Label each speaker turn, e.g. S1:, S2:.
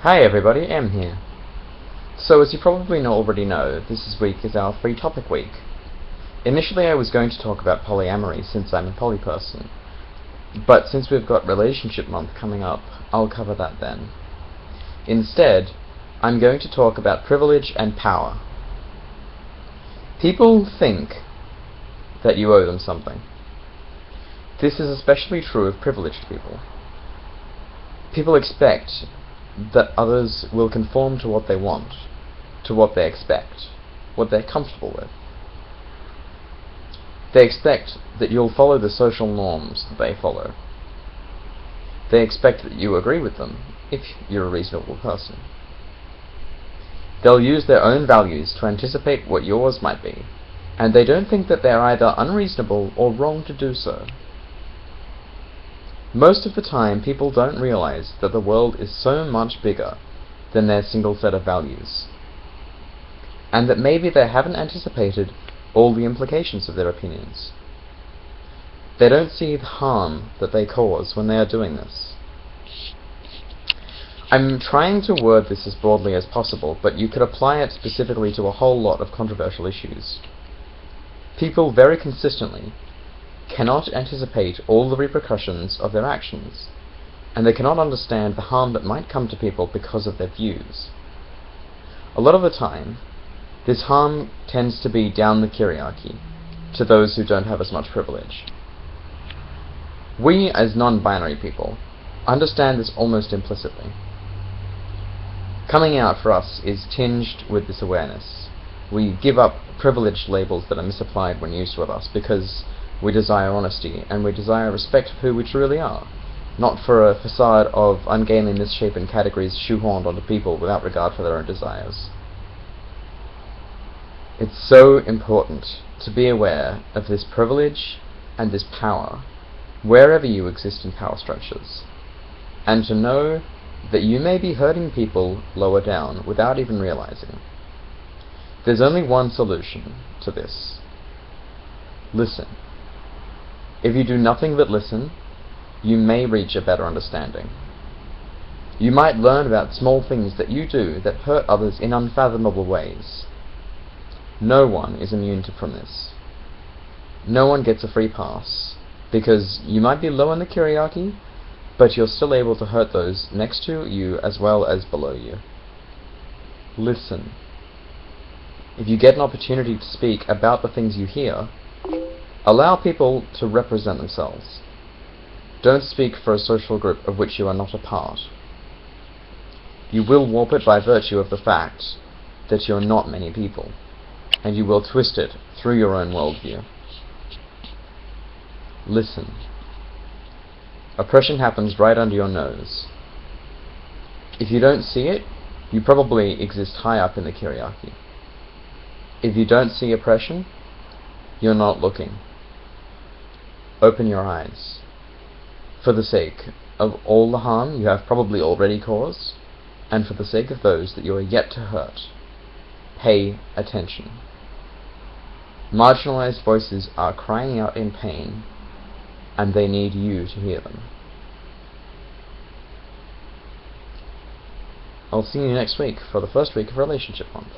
S1: Hi everybody, Em here. So as you probably already know, this week is our free topic week. Initially I was going to talk about polyamory since I'm a poly person, but since we've got relationship month coming up, I'll cover that then. Instead, I'm going to talk about privilege and power. People think that you owe them something. This is especially true of privileged people. People expect that others will conform to what they want, to what they expect, what they're comfortable with. They expect that you'll follow the social norms that they follow. They expect that you agree with them, if you're a reasonable person. They'll use their own values to anticipate what yours might be, and they don't think that they're either unreasonable or wrong to do so. Most of the time, people don't realize that the world is so much bigger than their single set of values, and that maybe they haven't anticipated all the implications of their opinions. They don't see the harm that they cause when they are doing this. I'm trying to word this as broadly as possible, but you could apply it specifically to a whole lot of controversial issues. People very consistently cannot anticipate all the repercussions of their actions, and they cannot understand the harm that might come to people because of their views. A lot of the time, this harm tends to be down the hierarchy, to those who don't have as much privilege. We, as non-binary people, understand this almost implicitly. Coming out for us is tinged with this awareness. We give up privileged labels that are misapplied when used with us because we desire honesty, and we desire respect for who we truly are, not for a facade of ungainly misshapen categories shoehorned onto people without regard for their own desires. It's so important to be aware of this privilege and this power wherever you exist in power structures, and to know that you may be hurting people lower down without even realizing. There's only one solution to this. Listen. If you do nothing but listen, you may reach a better understanding. You might learn about small things that you do that hurt others in unfathomable ways. No one is immune from this. No one gets a free pass, because you might be low in the hierarchy, but you're still able to hurt those next to you as well as below you. Listen. If you get an opportunity to speak about the things you hear, allow people to represent themselves. Don't speak for a social group of which you are not a part. You will warp it by virtue of the fact that you're not many people, and you will twist it through your own worldview. Listen. Oppression happens right under your nose. If you don't see it, you probably exist high up in the hierarchy. If you don't see oppression, you're not looking. Open your eyes. For the sake of all the harm you have probably already caused, and for the sake of those that you are yet to hurt, pay attention. Marginalized voices are crying out in pain, and they need you to hear them. I'll see you next week for the first week of Relationship Month.